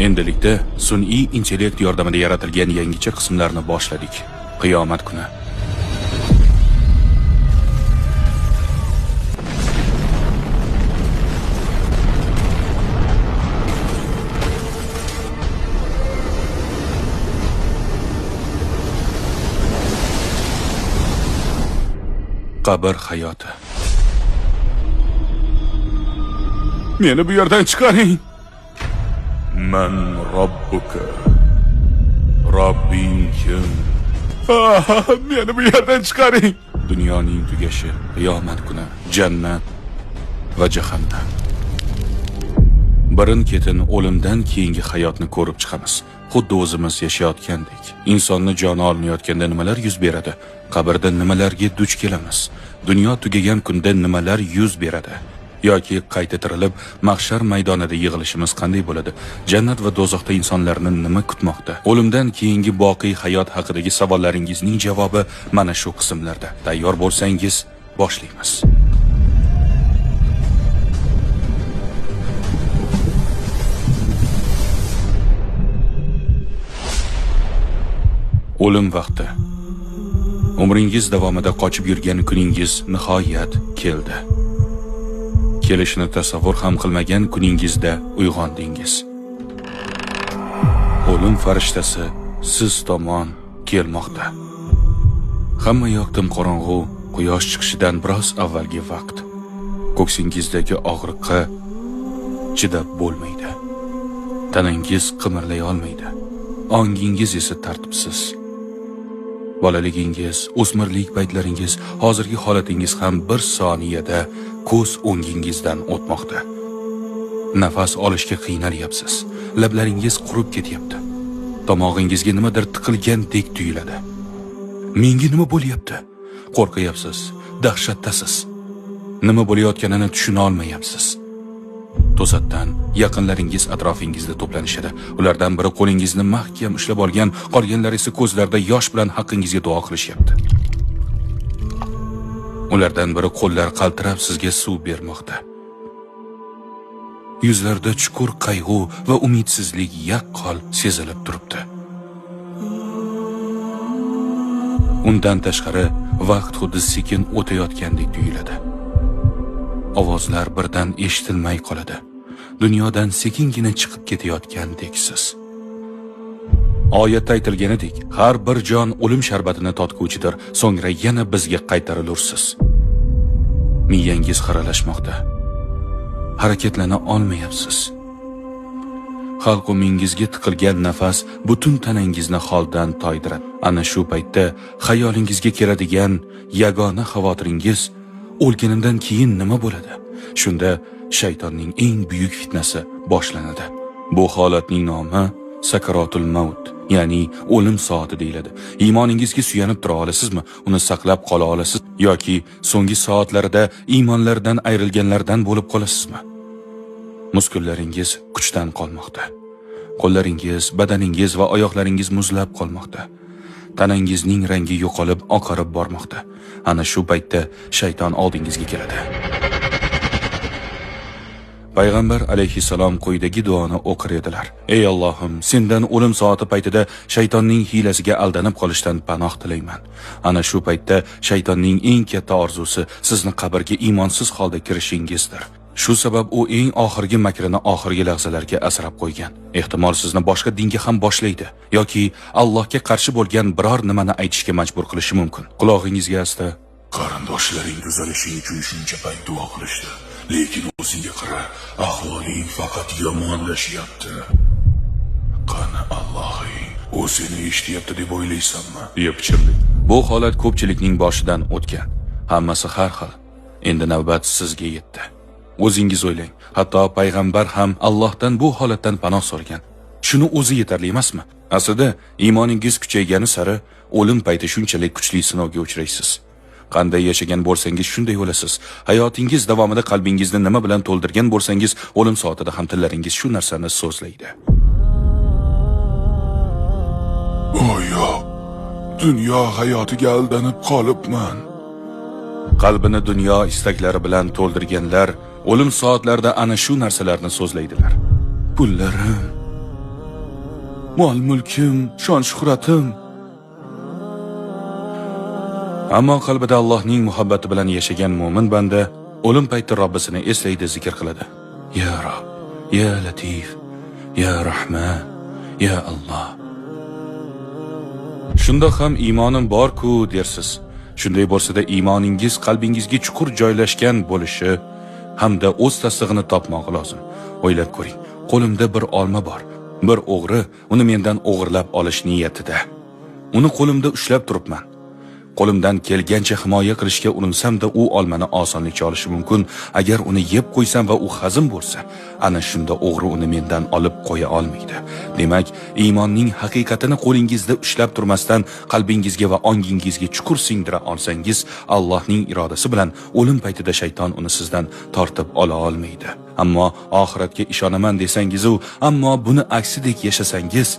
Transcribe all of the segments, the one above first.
Endilikda sun'iy intellekt yordamida yaratilgan yangicha qismlarni boshladik. Qiyomat kuni. Qabr hayoti. Meni bu yerdan chiqaring. Man robbuka. Robbing kim? Meni bu yerdan chiqaring. Dunyoning tugashi, qiyomat kuni, jannat va jahannam. Birin-ketin o'limdan keyingi hayotni ko'rib chiqamiz. Xuddi o'zimiz yashayotgandek. Insonni joni olinayotganda nimalar yuz beradi? Qabrda nimalarga duch kelamiz? Dunyo tugagan kunda nimalar yuz beradi? Yoki qayta tirilib, mahshar maydonida yig'ilishimiz qanday bo'ladi? Jannat va do'zaxda insonlarni nima kutmoqda? O'limdan keyingi boqiy hayot haqidagi savollaringizning javobi mana shu qismlarda. Tayyor bo'lsangiz, boshlaymiz. O'lim vaqti. Umringiz davomida qochib yurgan kuningiz nihoyat keldi. Kelishini tasavvur ham qilmagan kuningizda uyg'ondingiz. O'lim farishtasi siz tomon kelmoqda. Hamma yoq qorong'u, quyosh chiqishidan biroz avvalgi vaqt. Ko'ksingizdagi og'riqqa chidab bo'lmaydi. Tanangiz qimirlay olmaydi. Ongingiz esa tartibsiz. Bolaligingiz, o'smirlik paytlaringiz, hozirgi holatingiz ham bir soniyada ko'z o'ngingizdan o'tmoqda. Nafas olishga qiynalyapsiz. Lablaringiz qurib ketyapti. Tomog'ingizga nimadir tiqilgandek tuyuladi. Menga nima bo'lyapti? Qo'rqyapsiz, dahshatdasiz. Nima bo'layotganini tushuna olmayapsiz. To'satdan yaqinlaringiz atrofingizda to'planishadi. Ulardan biri qo'lingizni mahkam ushlab olgan, qolganlar esa ko'zlarida yosh bilan haqqingizga duo qilishyapti. Ulardan biri qo'llar qaltirab sizga suv bermoqda. Yuzlarda chuqur qayg'u va umidsizlik yaqqol sezilib turibdi. Undan tashqari vaqt xuddi sekin o'tayotgandek tuyuladi. Ovozlar birdan eshitilmay qoladi. Dunyodan sekingina chiqib ketayotgandeksiz. Oyatda aytilganidek, har bir jon o'lim sharbatini totguvchidir, so'ngra yana bizga qaytarilursiz. Miyangiz xiralashmoqda. Harakatlana olmayapsiz. Halqumingizga tiqilgan nafas butun tanangizni holdan toydiradi. Ana shu paytda xayolingizga keladigan yagona xavotiringiz o'lganimdan keyin nima bo'ladi? Shunda shaytonning eng buyuk fitnasi boshlanadi. Bu holatning nomi sakaratul maut, ya'ni o'lim soati deyiladi. Iymoningizga suyanib tura olasizmi? Uni saqlab qola olasiz yoki so'nggi soatlarida iymonlardan ayrilganlardan bo'lib qolasizmi? Muskullaringiz kuchdan qolmoqda. Qo'llaringiz, badaningiz va oyoqlaringiz muzlab qolmoqda. Tanangizning rangi yo'qolib, oqarib bormoqda. Ana shu paytda shayton oldingizga keladi. Payg'ambar alayhissalom quyidagi duoni o'qir edilar. Ey Allohim, sendan o'lim soati paytida shaytonning hiylasiga aldanib qolishdan panoh tilayman. Ana shu paytda shaytonning eng katta orzusi sizni qabrga iymonsiz holda kirishingizdir. Shu sabab u eng oxirgi makrini oxirgi lahzalarga asrab qo'ygan. Ehtimol sizni boshqa dinga ham boshlaydi yoki Allohga qarshi bo'lgan biror nimani aytishga majbur qilishi mumkin. Qulog'ingizga asta: qarindoshlaring tuzalishing uchun shuncha payt duo qilishdi, lekin o'zingga qara, ahvoling faqat yomonlashyapti. Qani Allohing, u seni eshityapti deb o'ylaysanmi? Yepchirlik. Bu holat ko'pchilikning boshidan o'tgan. Hammasi har xil. Endi navbat sizga yetdi. O'zingiz o'ylang, hatto payg'ambar ham Allohdan bu holatdan panoh so'ragan. Shuni o'zi yetarli emasmi? Aslida iymoningiz kuchaygani sari o'lim payti shunchalik kuchli sinovga uchraysiz. Qanday yashagan bo'lsangiz shunday bo'lasiz. Hayotingiz davomida qalbingizni nima bilan to'ldirgan bo'lsangiz, o'lim soatida ham tillaringiz shu narsani so'zlaydi. Go'yo dunyo hayotiga aldanib qolibman. Qalbini dunyo istaklari bilan to'ldirganlar o'lim soatlarida ana shu narsalarni so'zlaydilar. Pullarim, mol-mulkim, shon-shuhratim. Ammo qalbida Allohning muhabbati bilan yashagan mo'min banda o'lim payti Robbisini eslaydi, zikr qiladi. Ya Rob, ya Latif, ya Rahman, ya Alloh. Shunda ham iymonim bor-ku dersiz. Shunday bo'lsa-da iymoningiz qalbingizga chuqur joylashgan bo'lishi hamda o'z tasdig'ini topmoqi lozim. O'ylab ko'ring, qo'limda bir olma bor. Bir o'g'ri uni mendan o'g'irlab olish niyatida. Uni qo'limda ushlab turibman. Qo'limdan kelgancha himoya qilishga urinsam-da u olmani osonlikcha olishi mumkin. Agar uni yeb qo'ysam va u hazm bo'lsa, ana shunda o'g'ri uni mendan olib qo'ya olmaydi. Demak, iymonning haqiqatini qo'lingizda ushlab turmasdan qalbingizga va ongingizga chuqur singdira olsangiz, Allohning irodasi bilan o'lim paytida shayton uni sizdan tortib ola olmaydi. Ammo oxiratga ishonaman desangiz-u, ammo buni aksidek yashasangiz,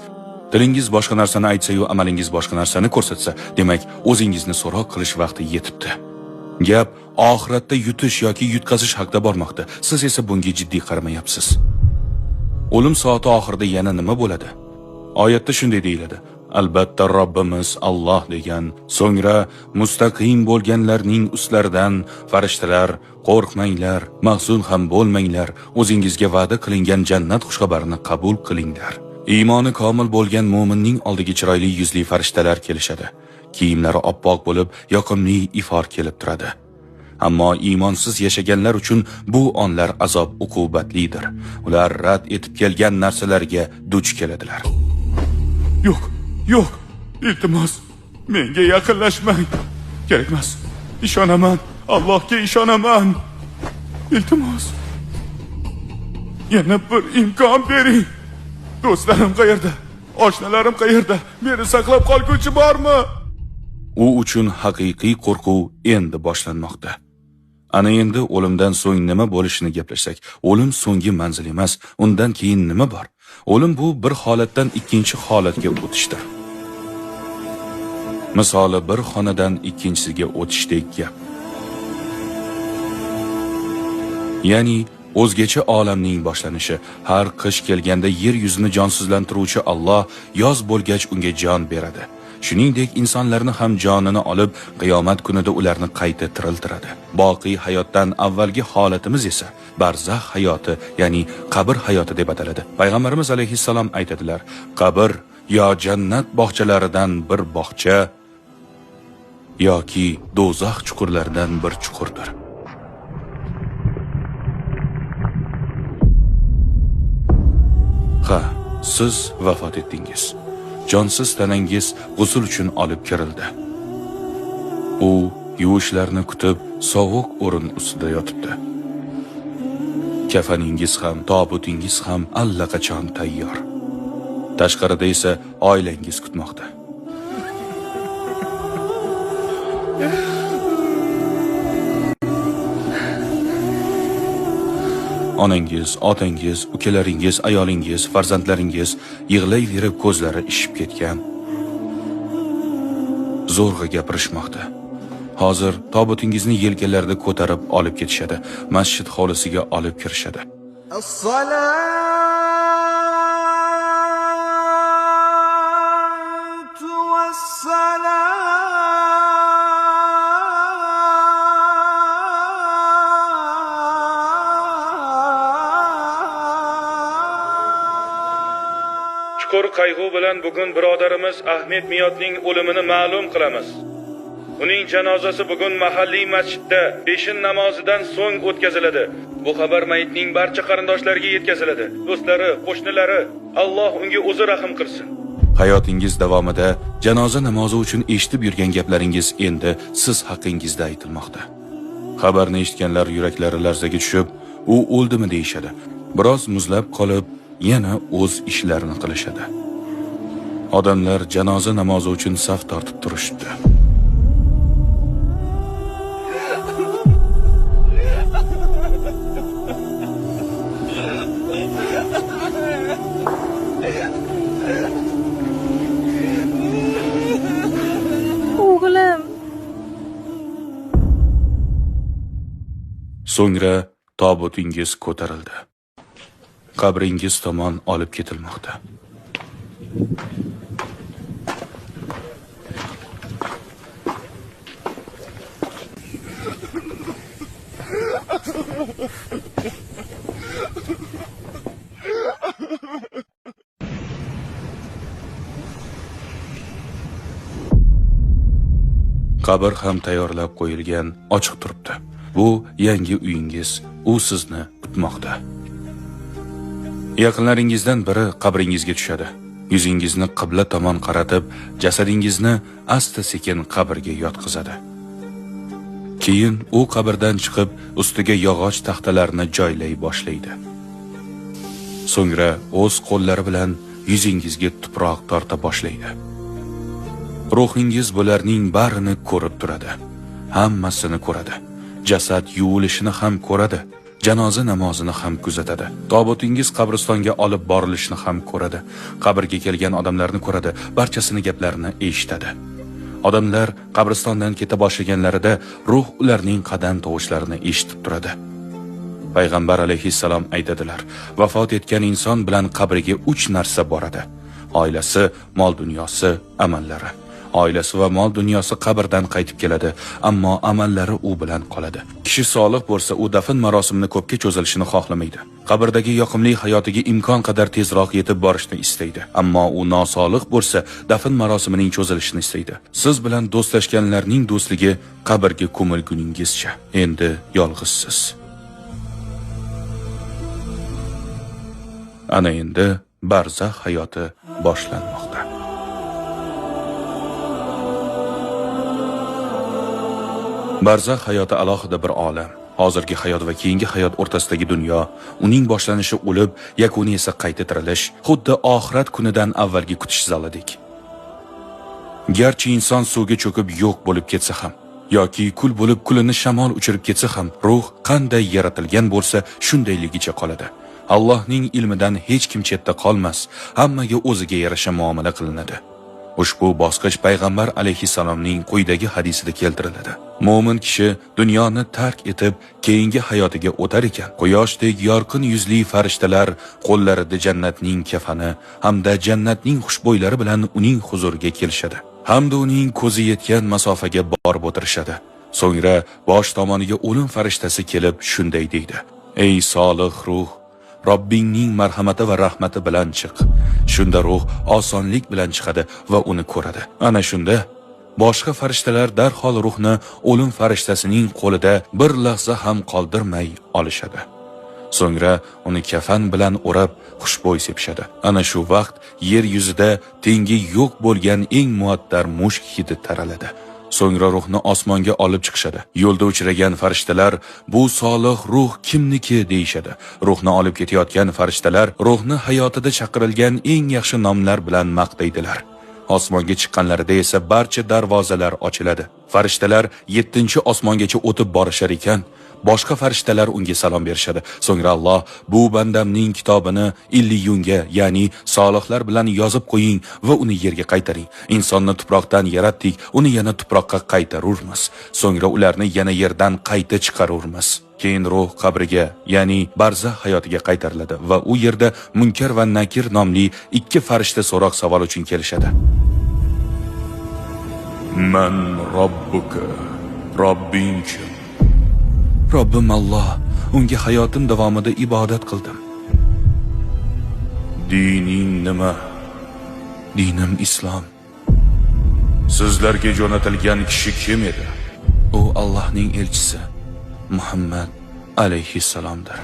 tilingiz boshqa narsani aytsa-yu, amalingiz boshqa narsani ko'rsatsa, demak, o'zingizni so'roq qilish vaqti yetibdi. Gap oxiratda yutish yoki yutqazish haqida bormoqda. Siz esa bunga jiddiy qaramayapsiz. O'lim soati oxirida yana nima bo'ladi? Oyatda shunday deyiladi: Albatta Robbimiz Alloh degan. So'ngra mustaqim bo'lganlarning ustlaridan farishtalar, qo'rqmanglar, mahzun ham bo'lmanglar, o'zingizga va'da qilingan jannat xushxabarini qabul qilinglar. Iymoni komil bo'lgan mo'minning oldiga chiroyli yuzli farishtalar kelishadi. Kiyimlari oppoq bo'lib, yoqimli ifor kelib turadi. Ammo iymonsiz yashaganlar uchun bu onlar azob uqubatlidir. Ular rad etib kelgan narsalarga duch keladilar. Yo'q, iltimos, menga yaqinlashmang. Kerak emas. Ishonaman, Allohga ishonaman. Iltimos, yana bir imkon bering. Do'stlarim qayerda? Oshnalarim qayerda? Meni saqlab qolguvchi bormi? U uchun haqiqiy qo'rquv endi boshlanmoqda. Ana endi o'limdan so'ng nima bo'lishini gaplashsak, o'lim so'nggi manzil emas, undan keyin nima bor? O'lim bu bir holatdan ikkinchi holatga o'tishdir. Misoli bir xonadan ikkinchisiga o'tishdek gap. Ya'ni o'zgacha olamning boshlanishi. Har qish kelganda yer yuzini jonsizlantiruvchi Alloh yoz bo'lgach unga jon beradi. Shuningdek, insonlarni ham jonini olib, qiyomat kunida ularni qayta tiriltiradi. Boqiy hayotdan avvalgi holatimiz esa barzax hayoti, ya'ni qabr hayoti deb ataladi. Payg'ambarimiz alayhissalom aytadilar: qabr yo jannat bog'chalaridan bir bog'cha yoki do'zax chuqurlaridan bir chuqurdir. Ha, siz vafot etdingiz. Jonsiz tanangiz g'usl uchun olib kirildi. U yuvishlarni kutib sovuq o'rin ustida yotibdi. Kafaningiz ham, tobutingiz ham allaqachon tayyor. Tashqarida esa oilangiz kutmoqda. Onangiz, otangiz, ukalaringiz, ayolingiz, farzandlaringiz yig'layverib ko'zlari ishib ketgan. Zo'rg'a gapirishmoqda. Hozir tobutingizni yelkalarida ko'tarib olib ketishadi. Masjid hovlisiga olib kirishadi. Chuqur qayg'u bilan bugun birodarimiz Ahmed Miyotning o'limini ma'lum qilamiz. Uning janozasi bugun mahalliy masjidda peshin namozidan so'ng o'tkaziladi. Bu xabar mayitning barcha qarindoshlariga yetkaziladi. Do'stlari, qo'shnilari, Alloh unga o'zi rahim qilsin. Hayotingiz davomida janoza namozi uchun eshitib yurgan gaplaringiz endi siz haqingizda aytilmoqda. Xabarni eshitganlar yuraklari larzaga tushib, u o'ldimi deyishadi. Biroz muzlab qolib, yana o'z ishlarini qilishadi. Odamlar janoza namozi uchun saf tortib turishdi. O'g'lim. So'ngra tobutingiz ko'tarildi. Qabringiz tomon olib ketilmoqda. Qabr ham tayyorlab qo'yilgan, ochiq turibdi. Bu yangi uyingiz, u sizni kutmoqda. Yaqinlaringizdan biri qabringizga tushadi. Yuzingizni qibla tomon qaratib, jasadingizni asta-sekin qabrga yotqizadi. Keyin u qabrdan chiqib, ustiga yog'och taxtalarni joylay boshlaydi. So'ngra o'z qo'llari bilan yuzingizga tuproq torta boshlaydi. Ruhingiz bularning barini ko'rib turadi. Hammasini ko'radi. Jasad yuvilishini ham ko'radi. Janoza namozini ham kuzatadi. Tobutingiz qabristonga olib borilishini ham ko'radi. Qabrga kelgan odamlarni ko'radi, barchasini gaplarini eshitadi. Odamlar qabristondan keta boshlaganlarida ruh ularning qadam tovushlarini eshitib turadi. Payg'ambar alayhissalom aytadilar: vafot etgan inson bilan qabriga 3 narsa boradi. Oilasi, mol dunyosi, amallari. Oilasi va mol dunyosi qabrdan qaytib keladi, ammo amallari u bilan qoladi. Kishi solih bo'lsa, u dafn marosimini ko'pga cho'zilishini xohlamaydi. Qabrdagi yoqimli hayotiga imkon qadar tezroq yetib borishni istaydi. Ammo u nosolih bo'lsa, dafn marosimining cho'zilishini istaydi. Siz bilan do'stlashganlarning do'stligi qabrga ko'milguningizcha. Endi yolg'izsiz. Ana endi barzax hayoti boshlanmoqda. Barzax hayoti alohida bir olam. Hozirgi hayot va keyingi hayot o'rtasidagi dunyo, uning boshlanishi o'lib, yakuni esa qayta tirilish, xuddi oxirat kunidan avvalgi kutish zalidek. Garchi inson suvga cho'kib yo'q bo'lib ketsa ham, yoki kul bo'lib kulini shamol uchirib ketsa ham, ruh qanday yaratilgan bo'lsa, shundayligicha qoladi. Allohning ilmidan hech kim chetda qolmas, hammaga o'ziga yarasha muomala qilinadi. Ushbu bosqich payg'ambar alayhissalomning quyidagi hadisida keltiriladi. Mo'min kishi dunyoni tark etib, keyingi hayotiga o'tar ekan, quyoshdek yorqin yuzli farishtalar qo'llarida jannatning kafani hamda jannatning xushbo'ylari bilan uning huzuriga kelishadi. Hamda uning ko'zi yetgan masofaga borib o'tirishadi. So'ngra bosh tomoniga o'lim farishtasi kelib shunday deydi: "Ey solih ruh, Robbingning marhamati va rahmati bilan chiq." Shunda ruh osonlik bilan chiqadi va uni ko'radi. Ana shunda boshqa farishtalar darhol ruhni o'lim farishtasining qo'lida bir lahza ham qoldirmay olishadi. So'ngra uni kafan bilan o'rab xushbo'y sepishadi. Ana shu vaqt yer yuzida tengi yo'q bo'lgan eng muattar mushk hidi taraladi. So'ngra ruhni osmonga olib chiqishadi. Yo'lda uchragan farishtalar bu solih ruh kimniki deyishadi. Ruhni olib ketayotgan farishtalar ruhni hayotida chaqirilgan eng yaxshi nomlar bilan maqtaydilar. Osmonga chiqqanlarida esa barcha darvozalar ochiladi. Farishtalar 7-osmongacha o'tib borishar ekan, boshqa farishtalar unga salom berishadi. So'ngra Alloh: "Bu bandamning kitobini illiyunga, ya'ni solihlar bilan yozib qo'ying va uni yerga qaytaring. Insonni tuproqdan yaratdik, uni yana tuproqqa qaytarurmiz. So'ngra ularni yana yerdan qayta chiqarurmiz." Keyin ruh qabriga, ya'ni barzax hayotiga qaytariladi va u yerda Munkar va Nakir nomli 2 farishta so'roq savol uchun kelishadi. "Man robbuka?" Robbing kim? Robbim Alloh, unga hayotim davomida ibodat qildim. Dining nima? Dinim islom. Sizlarga jo'natilgan kishi kim edi? U Allohning elchisi Muhammad alayhissalomdir.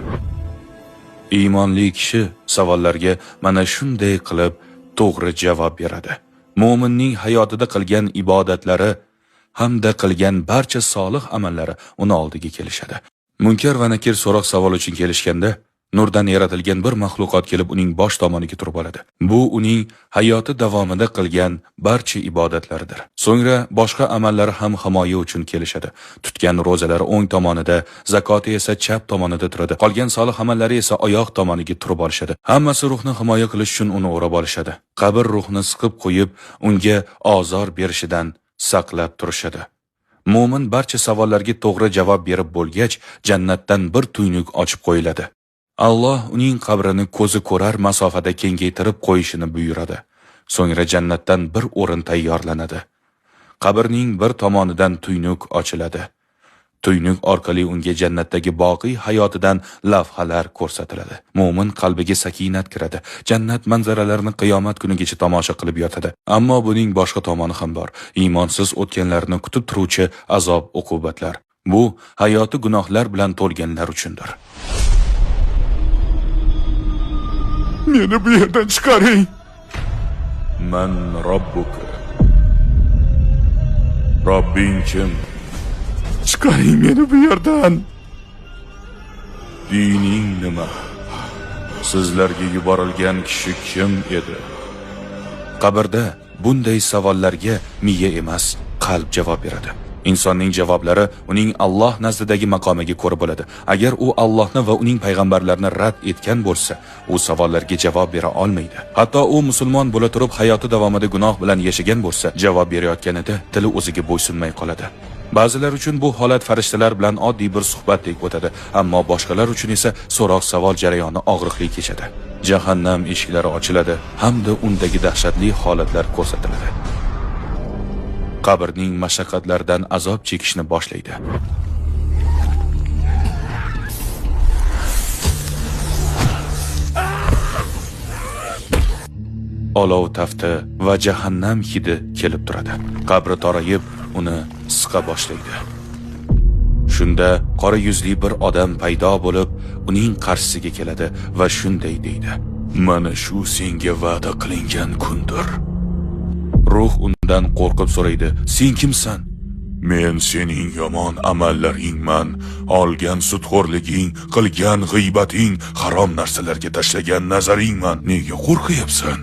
Iymonli kishi savollarga mana shunday qilib to'g'ri javob beradi. Mo'minning hayotida qilgan ibodatlari hamda qilgan barcha solih amallari uni oldiga kelishadi. Munkar va Nakir so'roq savol uchun kelishganda, nurdan yaratilgan bir maxluqot kelib uning bosh tomoniga turib oladi. Bu uning hayoti davomida qilgan barcha ibodatlaridir. So'ngra boshqa amallari ham himoya uchun kelishadi. Tutgan ro'zalari o'ng tomonida, zakoti esa chap tomonida turadi. Qolgan solih amallari esa oyoq tomoniga turib olishadi. Hammasi ruhni himoya qilish uchun uni o'rab olishadi. Qabr ruhni siqib qo'yib, unga ozor berishidan saqlab turishadi. Mo'min barcha savollarga to'g'ri javob berib bo'lgach, jannatdan bir tuynuk ochib qo'yiladi. Alloh uning qabrini ko'zi ko'rar masofada kengaytirib qo'yishini buyuradi. So'ngra jannatdan bir o'rin tayyorlanadi. Qabrning bir tomonidan tuynuk ochiladi. Tuynuk orqali unga jannatdagi boqiy hayotidan lavhalar ko'rsatiladi. Mo'min qalbiga sakinat kiradi. Jannat manzaralarini qiyomat kunigacha tomosha qilib yotadi. Ammo buning boshqa tomoni ham bor. Iymonsiz o'tganlarni kutib turuvchi azob uqubatlar. Bu hayoti gunohlar bilan to'lganlar uchundir. Meni bu yerdan chiqaring. Man robbuka. Robbing kim? Chiqaring meni bu yerdan. Dining nima? Sizlarga yuborilgan kishi kim edi? Qabrda bunday savollarga miya emas, qalb javob beradi. Insonning javoblari uning Alloh nazdidagi maqomiga ko'ra bo'ladi. Agar u Allohni va uning payg'ambarlarini rad etgan bo'lsa, u savollarga javob bera olmaydi. Hatto u musulmon bo'la turib hayoti davomida gunoh bilan yashagan bo'lsa, javob berayotganida tili o'ziga bo'ysunmay qoladi. Ba'zilar uchun bu holat farishtalar bilan oddiy bir suhbatdek o'tadi, ammo boshqalar uchun esa so'roq-savol jarayoni og'riqli kechadi. Jahannam eshiklari ochiladi hamda undagi dahshatli holatlar ko'rsatiladi. Qabrning mashaqqatlaridan azob chekishni boshlaydi. Olov tafti va jahannam hidi kelib turadi. Qabri torayib, uni siqa boshlaydi. Shunda qora yuzli bir odam paydo bo'lib, uning qarshisiga keladi va shunday deydi: "Mana shu senga va'da qilingan kundir." Ruh undan qo'rqib so'raydi: "Sen kimsan?" Men sening yomon amallaringman. Olgan sudxo'rliging, qilgan g'iybating, harom narsalarga tashlagan nazaringman. Nega qo'rqyapsan?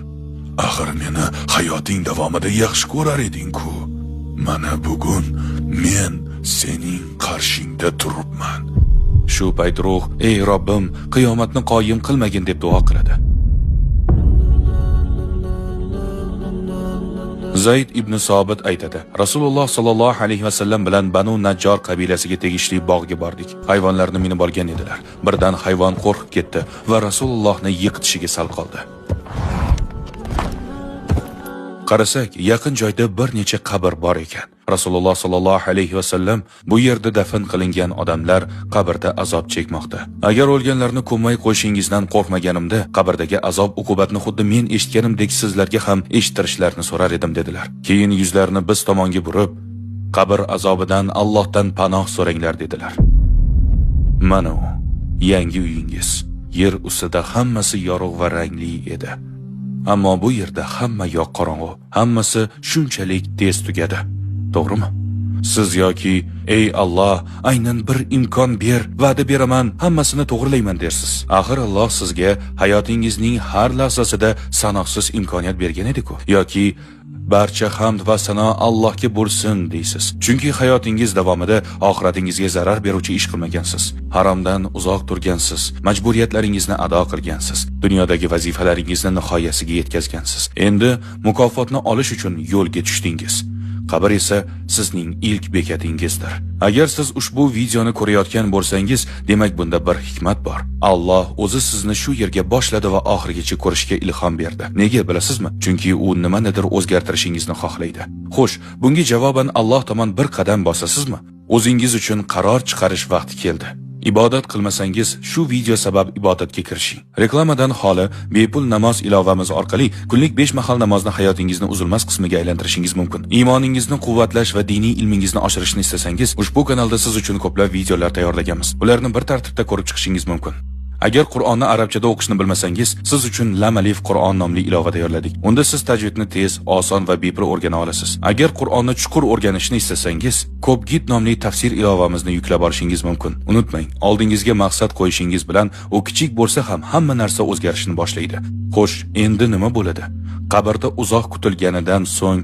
Axir meni hayoting davomida yaxshi ko'rar eding-ku. Mana bugun men sening qarshingda turibman. Shu payt ruh: "Ey Robbim, qiyomatni qoyim qilmagin" deb duo qiladi. Zayd ibn Sobit aytadi: Rasululloh sallallohu alayhi va sallam bilan Banu Najjor qabilasiga tegishli bog'ga bordik. Hayvonlarni minib olgan edilar. Birdan hayvon qo'rqib ketdi va Rasulullohni yiqitishiga sal qoldi. Qarasak, yaqin joyda bir necha qabr bor ekan. Rasululloh sallallohu alayhi va sallam bu yerda dafn qilingan odamlar qabrda azob chekmoqda. Agar o'lganlarni ko'may qo'yishingizdan qo'rqmaganimda, qabrdagi azob uqubatni xuddi men eshitganimdek sizlarga ham eshittirishlarini so'rar edim dedilar. Keyin yuzlarini biz tomonga burib, qabr azobidan Allohdan panoh so'ranglar dedilar. Mana u yangi uyingiz. Yer ustida hammasi yorug' va rangli edi. Ammo bu yerda hamma yoq qorong'u, hammasi shunchalik tez tugadi. To'g'rimi? Siz yoki ey Alloh, aynan bir imkon ber, va'da beraman, hammasini to'g'rilayman dersiz. Axir Alloh sizga hayotingizning har lahzasida sanoqsiz imkoniyat bergan edi-ku. Yoki barcha hamd va sano Allohga bo'lsin deysiz. Chunki hayotingiz davomida oxiratingizga zarar beruvchi ish qilmagansiz. Haromdan uzoq turgansiz, majburiyatlaringizni ado qilgansiz, dunyodagi vazifalaringizni nihoyasiga yetkazgansiz. Endi mukofotni olish uchun yo'lga tushdingiz. Qabr esa sizning ilk bekatingizdir. Agar siz ushbu videoni ko'rayotgan bo'lsangiz, demak bunda bir hikmat bor. Alloh o'zi sizni shu yerga boshladi va oxirigacha ko'rishga ilhom berdi. Nega bilasizmi? Chunki u nimanidir o'zgartirishingizni xohlaydi. Xo'sh, bunga javoban Alloh tomon bir qadam bosasizmi? O'zingiz uchun qaror chiqarish vaqti keldi. Ibodat qilmasangiz, shu video sabab ibodatga kirishing. Reklamadan xoli bepul namoz ilovamiz orqali kunlik 5 mahal namozni hayotingizning uzilmas qismiga aylantirishingiz mumkin. Iymoningizni quvvatlash va diniy ilmingizni oshirishni istasangiz, ushbu kanalda siz uchun ko'plab videolar tayyorlaganmiz. Ularni bir tartibda ko'rib chiqishingiz mumkin. Agar Qur'onni arabchada o'qishni bilmasangiz, siz uchun Lam Alif Qur'on nomli ilova tayyorladik. Unda siz tajvidni tez, oson va bepul o'rgana olasiz. Agar Qur'onni chuqur o'rganishni istasangiz, Ko'pgit nomli tafsir ilovamizni yuklab olishingiz mumkin. Unutmang, oldingizga maqsad qo'yishingiz bilan u kichik bo'lsa ham hamma narsa o'zgarishni boshlaydi. Xo'sh, endi nima bo'ladi? Qabrda uzoq kutilganidan so'ng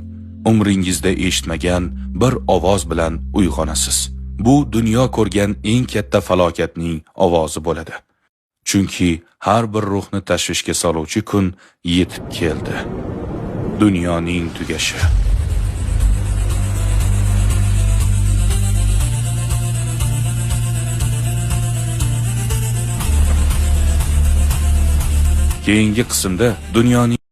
umringizda eshitmagan bir ovoz bilan uyg'onasiz. Bu dunyo ko'rgan eng katta falokatning ovozi bo'ladi. Chunki har bir ruhni tashvishga soluvchi kun yetib keldi. Dunyoning tugashi. Keyingi qismda dunyoning